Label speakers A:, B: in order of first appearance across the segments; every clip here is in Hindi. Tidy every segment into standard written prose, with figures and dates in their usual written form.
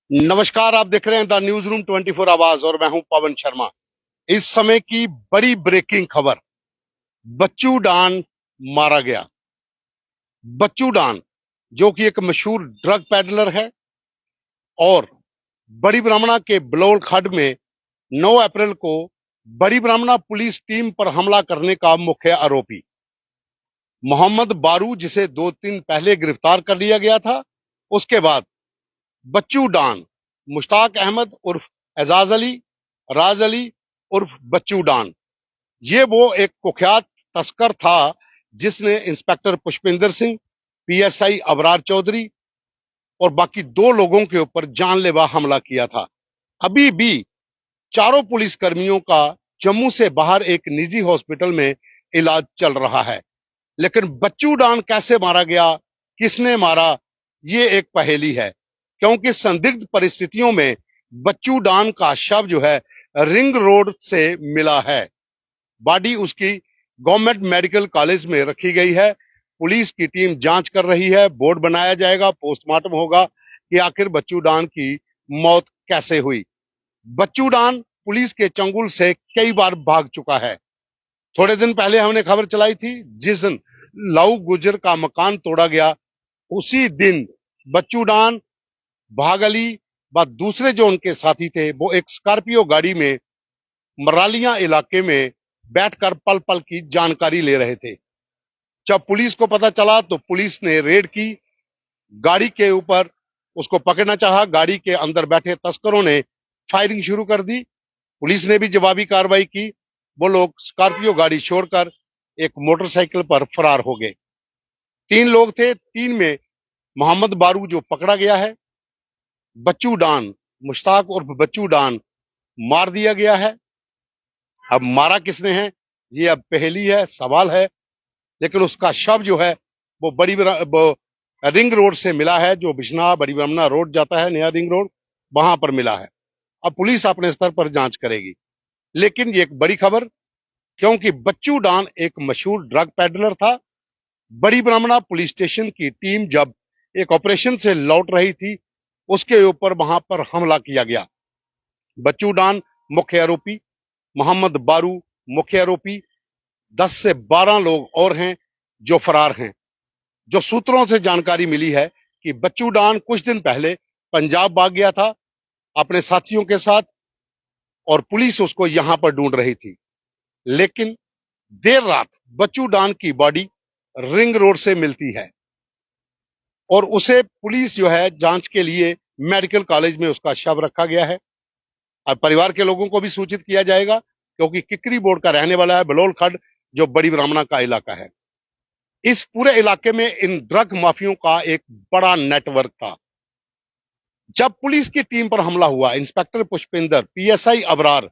A: नमस्कार, आप देख रहे हैं द न्यूज रूम 24 आवाज और मैं हूं पवन शर्मा। इस समय की बड़ी ब्रेकिंग खबर, बच्चू डान मारा गया। बच्चू डान जो कि एक मशहूर ड्रग पैडलर है और बड़ी ब्राह्मणा के बलौल खड्ड में 9 अप्रैल को बड़ी ब्राह्मणा पुलिस टीम पर हमला करने का मुख्य आरोपी मोहम्मद बारू, जिसे 2 दिन पहले गिरफ्तार कर लिया गया था। उसके बाद बच्चू डान, मुश्ताक अहमद उर्फ एजाज अली, राज अली उर्फ बच्चू डान, ये वो एक कुख्यात तस्कर था जिसने इंस्पेक्टर पुष्पिंदर सिंह, पीएसआई अबरार चौधरी और बाकी 2 लोगों के ऊपर जानलेवा हमला किया था। अभी भी चारों पुलिस कर्मियों का जम्मू से बाहर एक निजी हॉस्पिटल में इलाज चल रहा है। लेकिन बच्चू डान कैसे मारा गया, किसने मारा, ये एक पहेली है, क्योंकि संदिग्ध परिस्थितियों में बच्चू डान का शव जो है रिंग रोड से मिला है। बॉडी उसकी गवर्नमेंट मेडिकल कॉलेज में रखी गई है। पुलिस की टीम जांच कर रही है, बोर्ड बनाया जाएगा, पोस्टमार्टम होगा कि आखिर बच्चू डान की मौत कैसे हुई। बच्चू डान पुलिस के चंगुल से कई बार भाग चुका है। थोड़े दिन पहले हमने खबर चलाई थी, जिस दिन लव गुजर का मकान तोड़ा गया, उसी दिन बच्चू डान, भाग अली व दूसरे जो उनके साथी थे, वो एक स्कॉर्पियो गाड़ी में मरालिया इलाके में बैठकर पल पल की जानकारी ले रहे थे। जब पुलिस को पता चला तो पुलिस ने रेड की, गाड़ी के ऊपर उसको पकड़ना चाहा। गाड़ी के अंदर बैठे तस्करों ने फायरिंग शुरू कर दी। पुलिस ने भी जवाबी कार्रवाई की। वो लोग स्कॉर्पियो गाड़ी छोड़कर एक मोटरसाइकिल पर फरार हो गए। 3 लोग थे, 3 में मोहम्मद बारू जो पकड़ा गया है, बच्चू डान, मुश्ताक उर्फ बच्चू डान मार दिया गया है। अब मारा किसने है, ये अब पहेली है, सवाल है। लेकिन उसका शव जो है वो रिंग रोड से मिला है, जो बिश्नाह बड़ी ब्रह्मणा रोड जाता है, नया रिंग रोड, वहां पर मिला है। अब पुलिस अपने स्तर पर जांच करेगी। लेकिन ये एक बड़ी खबर, क्योंकि बच्चू डान एक मशहूर ड्रग पैडलर था। बड़ी ब्राह्मणा पुलिस स्टेशन की टीम जब एक ऑपरेशन से लौट रही थी, उसके ऊपर वहां पर हमला किया गया। बच्चू डान मुख्य आरोपी, मोहम्मद बारू मुख्य आरोपी, 10 से 12 लोग और हैं जो फरार हैं। जो सूत्रों से जानकारी मिली है कि बच्चू डान कुछ दिन पहले पंजाब भाग गया था अपने साथियों के साथ और पुलिस उसको यहां पर ढूंढ रही थी। लेकिन देर रात बच्चू डान की बॉडी रिंग रोड से मिलती है और उसे पुलिस जो है जांच के लिए मेडिकल कॉलेज में उसका शव रखा गया है। अब परिवार के लोगों को भी सूचित किया जाएगा, क्योंकि किकरी बोर्ड का रहने वाला है बलौल खड्ड, जो बड़ी ब्राह्मणा का इलाका है। इस पूरे इलाके में इन ड्रग माफियों का एक बड़ा नेटवर्क था। जब पुलिस की टीम पर हमला हुआ, इंस्पेक्टर पुष्पिंदर, पीएसआई अबरार,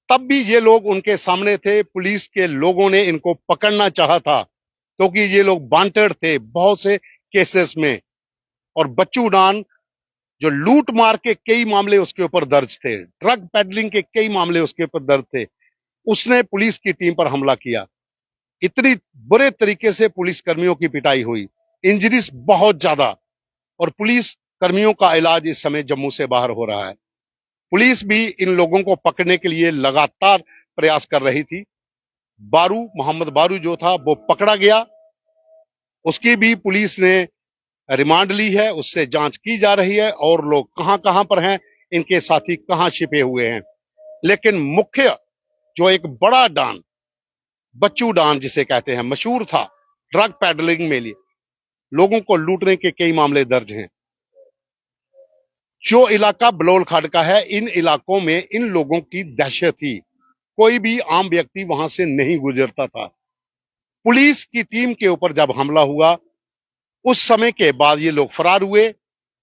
A: तब भी ये लोग उनके सामने थे। पुलिस के लोगों ने इनको पकड़ना चाहा था, क्योंकि ये लोग वांटेड थे बहुत से केसेस में। और बच्चू डान जो लूट मार के कई मामले उसके ऊपर दर्ज थे, ड्रग पेडलिंग के कई मामले उसके ऊपर दर्ज थे, उसने पुलिस की टीम पर हमला किया। इतनी बुरे तरीके से पुलिस कर्मियों की पिटाई हुई, इंजरीज बहुत ज्यादा, और पुलिस कर्मियों का इलाज इस समय जम्मू से बाहर हो रहा है। पुलिस भी इन लोगों को पकड़ने के लिए लगातार प्रयास कर रही थी। बारू, मोहम्मद बारू जो था वो पकड़ा गया, उसकी भी पुलिस ने रिमांड ली है, उससे जांच की जा रही है और लोग कहां कहां पर हैं, इनके साथी कहां छिपे हुए हैं। लेकिन मुख्य जो एक बड़ा डान, बच्चू डान जिसे कहते हैं, मशहूर था ड्रग पैडलिंग में लिए लोगों को लूटने के कई मामले दर्ज हैं। जो इलाका बलौल खड्ड का है, इन इलाकों में इन लोगों की दहशत थी। कोई भी आम व्यक्ति वहां से नहीं गुजरता था। पुलिस की टीम के ऊपर जब हमला हुआ, उस समय के बाद ये लोग फरार हुए।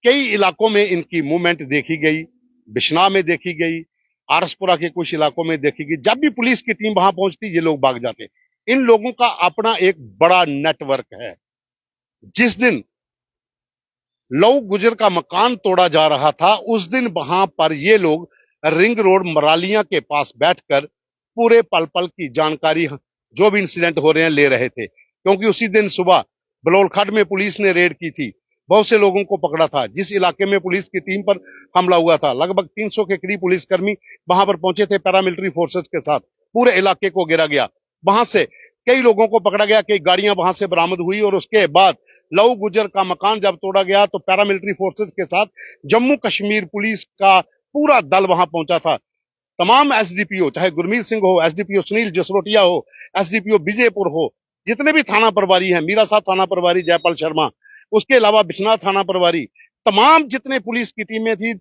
A: कई इलाकों में इनकी मूवमेंट देखी गई, बिश्नाह में देखी गई, आरसपुरा के कुछ इलाकों में देखी गई। जब भी पुलिस की टीम वहां पहुंचती, ये लोग भाग जाते। इन लोगों का अपना एक बड़ा नेटवर्क है। जिस दिन लव गुजर का मकान तोड़ा जा रहा था, उस दिन वहां पर ये लोग रिंग रोड मरालिया के पास बैठकर पूरे पल पल की जानकारी, जो भी इंसिडेंट हो रहे हैं, ले रहे थे। क्योंकि उसी दिन सुबह बलौल खड्ड में पुलिस ने रेड की थी, बहुत से लोगों को पकड़ा था। जिस इलाके में पुलिस की टीम पर हमला हुआ था, लगभग 300 के करीब पुलिसकर्मी वहां पर पहुंचे थे पैरामिलिट्री फोर्सेस के साथ। पूरे इलाके को घेरा गया। वहां से कई लोगों को पकड़ा गया, कई गाड़ियां वहां से बरामद हुई और उसके बाद लव गुजर का मकान जब तोड़ा गया तो पैरामिलिट्री फोर्सेस के साथ जम्मू कश्मीर पुलिस का पूरा दल वहां पहुंचा था। तमाम एसडीपीओ, चाहे गुरमीत सिंह हो, एसडीपीओ सुनील जसरोटिया हो, एसडीपीओ विजयपुर हो, जितने भी थाना प्रभारी हैं, मीरा साहब थाना प्रभारी जयपाल शर्मा, उसके अलावा बिश्वनाथ थाना प्रभारी, तमाम जितने पुलिस की टीमें थी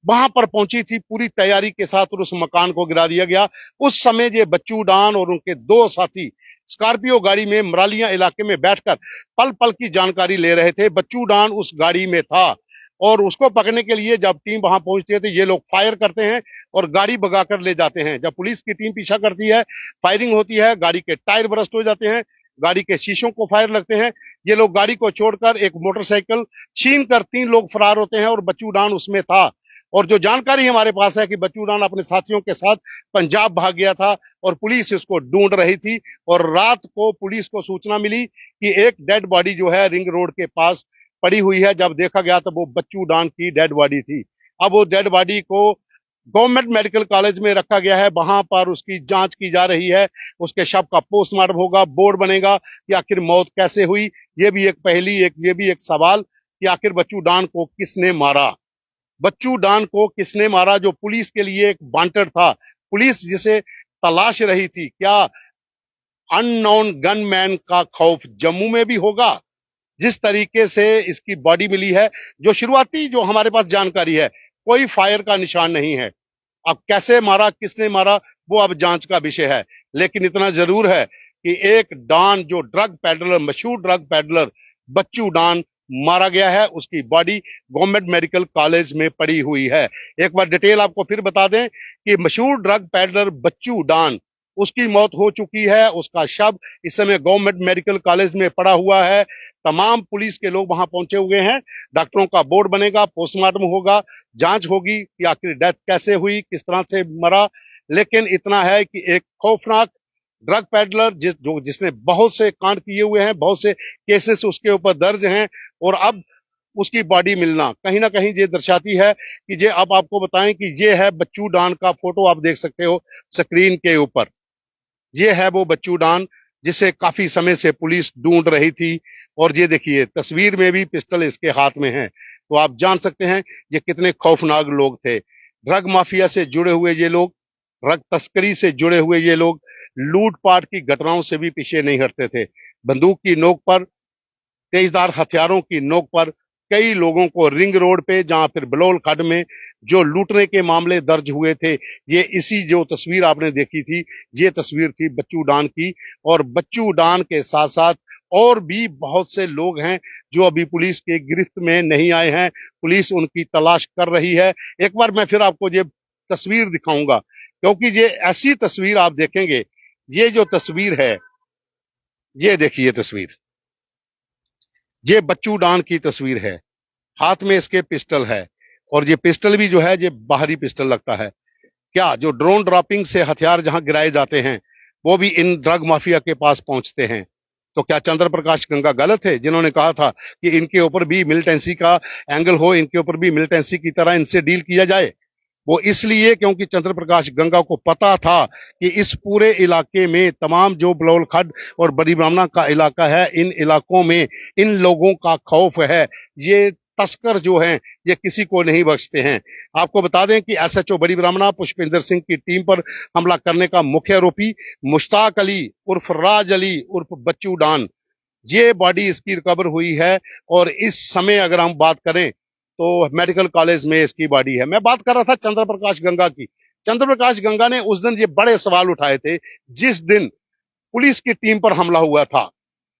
A: वहां पर पहुंची थी पूरी तैयारी के साथ और उस मकान को गिरा दिया गया। उस समय ये बच्चू डान और उनके दो साथी स्कॉर्पियो गाड़ी में मरालिया इलाके में बैठकर पल पल की जानकारी ले रहे थे। बच्चू डान उस गाड़ी में था और उसको पकड़ने के लिए जब टीम वहां पहुंचती है तो ये लोग फायर करते हैं और गाड़ी भगाकर ले जाते हैं। जब पुलिस की टीम पीछा करती है, फायरिंग होती है, गाड़ी के टायर बरस्ट हो जाते हैं, गाड़ी के शीशों को फायर लगते हैं। ये लोग गाड़ी को छोड़कर एक मोटरसाइकिल छीन कर 3 लोग फरार होते हैं और बच्चू डान उसमें था। और जो जानकारी हमारे पास है कि बच्चू डान अपने साथियों के साथ पंजाब भाग गया था और पुलिस इसको ढूंढ रही थी। और रात को पुलिस को सूचना मिली कि एक डेड बॉडी जो है रिंग रोड के पास पड़ी हुई है। जब देखा गया तो वो बच्चू डान की डेड बॉडी थी। अब वो डेड बॉडी को गवर्नमेंट मेडिकल कॉलेज में रखा गया है, वहां पर उसकी जांच की जा रही है। उसके शव का पोस्टमार्टम होगा, बोर्ड बनेगा कि आखिर मौत कैसे हुई। ये भी एक पहेली, ये भी एक सवाल कि आखिर बच्चू डान को किसने मारा। बच्चू डान को किसने मारा, जो पुलिस के लिए एक वांटेड था, पुलिस जिसे तलाश रही थी। क्या अननोन गनमैन का खौफ जम्मू में भी होगा? जिस तरीके से इसकी बॉडी मिली है, जो शुरुआती जो हमारे पास जानकारी है, कोई फायर का निशान नहीं है। अब कैसे मारा, किसने मारा, वो अब जांच का विषय है। लेकिन इतना जरूर है कि एक डॉन, जो ड्रग पेडलर, मशहूर ड्रग पेडलर बच्चू डान मारा गया है, उसकी बॉडी गवर्नमेंट मेडिकल कॉलेज में पड़ी हुई है। एक बार डिटेल आपको फिर बता दें कि मशहूर ड्रग पेडलर बच्चू डान, उसकी मौत हो चुकी है। उसका शव इस समय गवर्नमेंट मेडिकल कॉलेज में पड़ा हुआ है। तमाम पुलिस के लोग वहां पहुंचे हुए हैं। डॉक्टरों का बोर्ड बनेगा, पोस्टमार्टम होगा, जांच होगी कि आखिर डेथ कैसे हुई, किस तरह से मरा। लेकिन इतना है कि एक खौफनाक ड्रग पेडलर जिसने बहुत से कांड किए हुए हैं, बहुत से केसेस उसके ऊपर दर्ज हैं, और अब उसकी बॉडी मिलना कहीं ना कहीं ये दर्शाती है कि ये, अब आपको बताएं कि ये है बच्चू डान का फोटो, आप देख सकते हो स्क्रीन के ऊपर। ये है वो बच्चू डान जिसे काफी समय से पुलिस ढूंढ रही थी। और ये देखिए तस्वीर में भी पिस्टल इसके हाथ में है। तो आप जान सकते हैं ये कितने खौफनाक लोग थे। ड्रग माफिया से जुड़े हुए ये लोग, ड्रग तस्करी से जुड़े हुए ये लोग, लूटपाट की घटनाओं से भी पीछे नहीं हटते थे। बंदूक की नोक पर, तेजधार हथियारों की नोक पर कई लोगों को रिंग रोड पे, जहां फिर बलोल खड्ड में जो लूटने के मामले दर्ज हुए थे, ये इसी जो तस्वीर आपने देखी थी, ये तस्वीर थी बच्चू डान की। और बच्चू डान के साथ साथ और भी बहुत से लोग हैं जो अभी पुलिस के गिरफ्त में नहीं आए हैं। पुलिस उनकी तलाश कर रही है। एक बार मैं फिर आपको ये तस्वीर दिखाऊंगा, क्योंकि ये ऐसी तस्वीर आप देखेंगे। ये जो तस्वीर है, ये देखिए तस्वीर, ये बच्चू डान की तस्वीर है। हाथ में इसके पिस्टल है और ये पिस्टल भी जो है ये बाहरी पिस्टल लगता है। क्या जो ड्रोन ड्रॉपिंग से हथियार जहां गिराए जाते हैं वो भी इन ड्रग माफिया के पास पहुंचते हैं। तो क्या चंद्र प्रकाश गंगा गलत है जिन्होंने कहा था कि इनके ऊपर भी मिलिटेंसी का एंगल हो, इनके ऊपर भी मिलिटेंसी की तरह इनसे डील किया जाए? वो इसलिए क्योंकि चंद्र प्रकाश गंगा को पता था कि इस पूरे इलाके में तमाम जो बलौल खड्ड और बड़ी ब्राह्मणा का इलाका है, इन इलाकों में इन लोगों का खौफ है। ये तस्कर जो हैं ये किसी को नहीं बख्शते हैं। आपको बता दें कि एसएचओ बड़ी ब्राह्मणा पुष्पिंदर सिंह की टीम पर हमला करने का मुख्य आरोपी मुश्ताक अली उर्फ राज अली उर्फ बच्चू डान, ये बॉडी इसकी रिकवर हुई है। और इस समय अगर हम बात करें तो मेडिकल कॉलेज में इसकी बॉडी है। मैं बात कर रहा था चंद्र प्रकाश गंगा की। चंद्र प्रकाश गंगा ने उस दिन ये बड़े सवाल उठाए थे जिस दिन पुलिस की टीम पर हमला हुआ था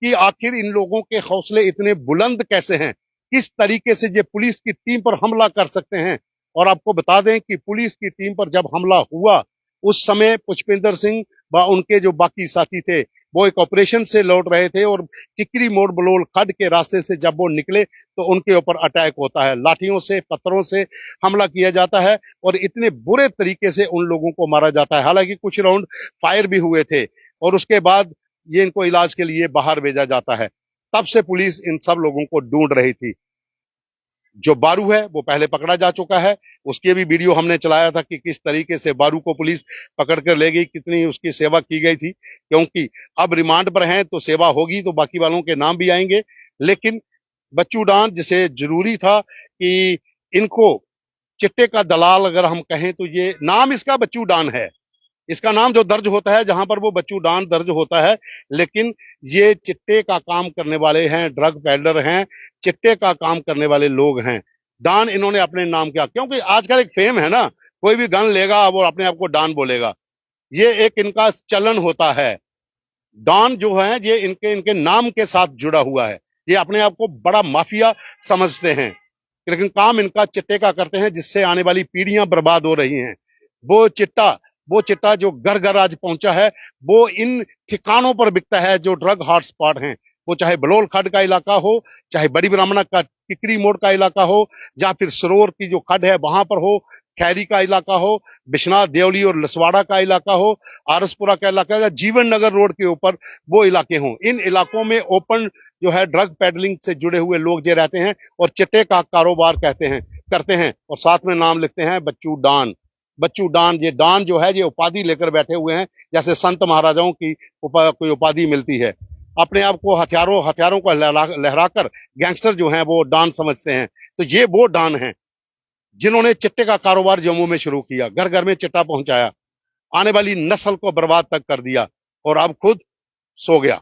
A: कि आखिर इन लोगों के हौसले इतने बुलंद कैसे हैं, किस तरीके से ये पुलिस की टीम पर हमला कर सकते हैं। और आपको बता दें कि पुलिस की टीम पर जब हमला हुआ उस समय पुष्पिंदर सिंह व उनके जो बाकी साथी थे वो एक ऑपरेशन से लौट रहे थे और टिकरी मोड़ बलोल खड्ड के रास्ते से जब वो निकले तो उनके ऊपर अटैक होता है। लाठियों से, पत्थरों से हमला किया जाता है और इतने बुरे तरीके से उन लोगों को मारा जाता है। हालांकि कुछ राउंड फायर भी हुए थे और उसके बाद ये इनको इलाज के लिए बाहर भेजा जाता है। तब से पुलिस इन सब लोगों को ढूंढ रही थी। जो बारू है वो पहले पकड़ा जा चुका है। उसके भी वीडियो हमने चलाया था कि किस तरीके से बारू को पुलिस पकड़ कर ले गई, कितनी उसकी सेवा की गई थी। क्योंकि अब रिमांड पर हैं तो सेवा होगी तो बाकी वालों के नाम भी आएंगे। लेकिन बच्चू डान, जिसे जरूरी था कि इनको चिट्टे का दलाल अगर हम कहें तो ये नाम इसका बच्चू डान है। इसका नाम जो दर्ज होता है जहां पर वो बच्चू डान दर्ज होता है, लेकिन ये चिट्टे का काम करने वाले हैं, ड्रग पेडलर हैं, चिट्टे का काम करने वाले लोग हैं। डान इन्होंने अपने नाम किया क्योंकि आजकल एक फेम है ना, कोई भी गन लेगा वो अपने आप को डान बोलेगा। ये एक इनका चलन होता है। डॉन जो है ये इनके इनके नाम के साथ जुड़ा हुआ है। ये अपने आप को बड़ा माफिया समझते हैं, लेकिन काम इनका चिट्टे का करते हैं, जिससे आने वाली पीढ़ियां बर्बाद हो रही हैं। वो चिट्टा वो चिट्टा जो घर घर आज पहुंचा है, वो इन ठिकानों पर बिकता है जो ड्रग हॉटस्पॉट हैं। वो चाहे बलोल खड्ड का इलाका हो, चाहे बड़ी ब्राह्मणा का टिकरी मोड़ का इलाका हो, या फिर सरोवर की जो खड्ड है वहां पर हो, खैरी का इलाका हो, बिश्नाथ देवली और लसवाड़ा का इलाका हो, आरसपुरा का इलाका या जीवन नगर रोड के ऊपर वो इलाके हों। इन इलाकों में ओपन जो है ड्रग पेडलिंग से जुड़े हुए लोग जो रहते हैं और चिट्टे का कारोबार करते हैं और साथ में नाम लिखते हैं बच्चू डान। बच्चू डान, ये डान जो है ये उपाधि लेकर बैठे हुए हैं, जैसे संत महाराजाओं की कोई उपाधि मिलती है। अपने आप को हथियारों हथियारों को लहराकर गैंगस्टर जो हैं वो डान समझते हैं। तो ये वो डान हैं जिन्होंने चिट्टे का कारोबार जम्मू में शुरू किया, घर घर में चिट्टा पहुंचाया, आने वाली नस्ल को बर्बाद तक कर दिया और अब खुद सो गया,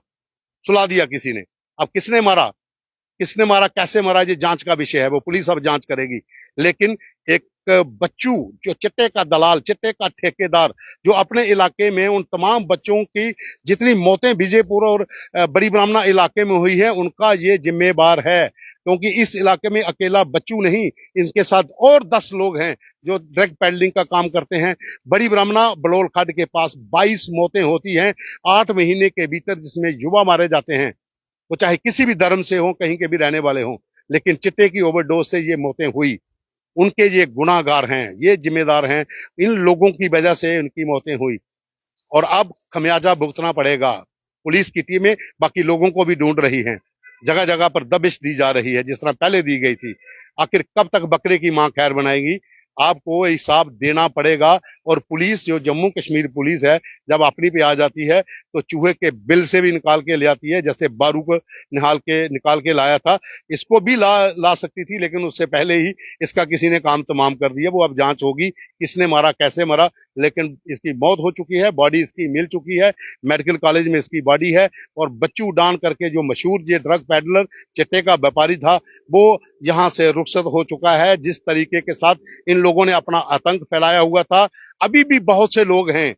A: सुला दिया किसी ने। अब किसने मारा, कैसे मारा, ये जांच का विषय है, वो पुलिस अब जांच करेगी। लेकिन एक बच्चू जो चिट्टे का दलाल, चिट्टे का ठेकेदार, जो अपने इलाके में उन तमाम बच्चों की जितनी मौतें विजयपुर और बड़ी ब्राह्मणा इलाके में हुई है, उनका ये जिम्मेवार है। क्योंकि इस इलाके में अकेला बच्चू नहीं, इनके साथ और 10 लोग हैं जो ड्रग पेडलिंग का काम करते हैं। बड़ी ब्राह्मणा बलोल खड्ड के पास 22 मौतें होती हैं 8 महीने के भीतर, जिसमें युवा मारे जाते हैं। वो चाहे किसी भी धर्म से हो, कहीं के भी रहने वाले हों, लेकिन चिट्टे की ओवरडोज से ये मौतें हुई। उनके ये गुनाहगार हैं, ये जिम्मेदार हैं, इन लोगों की वजह से इनकी मौतें हुई और अब खमियाजा भुगतना पड़ेगा। पुलिस की टीमें बाकी लोगों को भी ढूंढ रही हैं, जगह जगह पर दबिश दी जा रही है जिस तरह पहले दी गई थी। आखिर कब तक बकरे की मां खैर बनाएगी? आपको हिसाब देना पड़ेगा। और पुलिस, जो जम्मू कश्मीर पुलिस है, जब अपनी पे आ जाती है तो चूहे के बिल से भी निकाल के ले आती है, जैसे बारू को निकाल के लाया था। इसको भी ला सकती थी, लेकिन उससे पहले ही इसका किसी ने काम तमाम कर दिया। वो अब जांच होगी किसने मारा, कैसे मारा। लेकिन इसकी मौत हो चुकी है, बॉडी इसकी मिल चुकी है, मेडिकल कॉलेज में इसकी बॉडी है। और बच्चू डान करके जो मशहूर ये ड्रग पेडलर, चिट्टे का व्यापारी था, वो यहां से रुखसत हो चुका है। जिस तरीके के साथ इन लोगों ने अपना आतंक फैलाया हुआ था, अभी भी बहुत से लोग हैं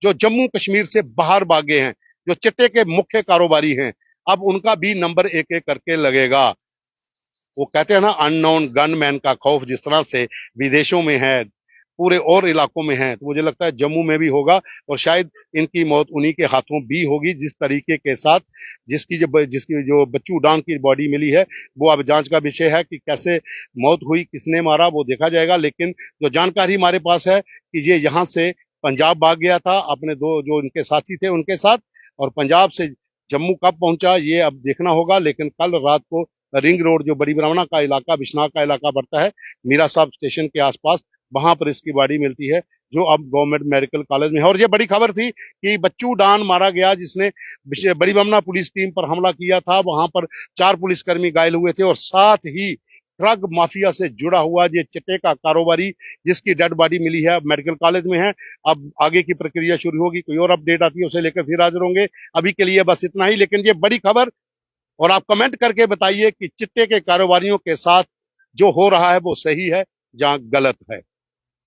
A: जो जम्मू कश्मीर से बाहर भागे हैं, जो चिट्टे के मुख्य कारोबारी हैं। अब उनका भी नंबर एक एक करके लगेगा। वो कहते हैं ना, अननोन गनमैन का खौफ जिस तरह से विदेशों में है, पूरे और इलाकों में है, तो मुझे लगता है जम्मू में भी होगा। और शायद इनकी मौत उन्हीं के हाथों भी होगी, जिस तरीके के साथ जिसकी जो बच्चू डांग की बॉडी मिली है। वो अब जांच का विषय है कि कैसे मौत हुई, किसने मारा, वो देखा जाएगा। लेकिन जो जानकारी हमारे पास है कि ये यहाँ से पंजाब भाग गया था अपने दो जो इनके साथी थे उनके साथ, और पंजाब से जम्मू कब पहुंचा ये अब देखना होगा। लेकिन कल रात को रिंग रोड, जो बड़ी ब्राह्मणा का इलाका, बिश्नाह का इलाका पड़ता है, मीरा साहब स्टेशन के आसपास, वहां पर इसकी बॉडी मिलती है, जो अब गवर्नमेंट मेडिकल कॉलेज में है। और ये बड़ी खबर थी कि बच्चू डान मारा गया, जिसने बड़ी ब्राह्मणा पुलिस टीम पर हमला किया था। वहां पर 4 पुलिसकर्मी घायल हुए थे और साथ ही ड्रग माफिया से जुड़ा हुआ ये चिट्टे का कारोबारी, जिसकी डेड बॉडी मिली है, मेडिकल कॉलेज में है। अब आगे की प्रक्रिया शुरू होगी, कोई और अपडेट आती है उसे लेकर फिर हाजिर होंगे। अभी के लिए बस इतना ही, लेकिन ये बड़ी खबर। और आप कमेंट करके बताइए कि चिट्टे के कारोबारियों के साथ जो हो रहा है वो सही है या गलत है।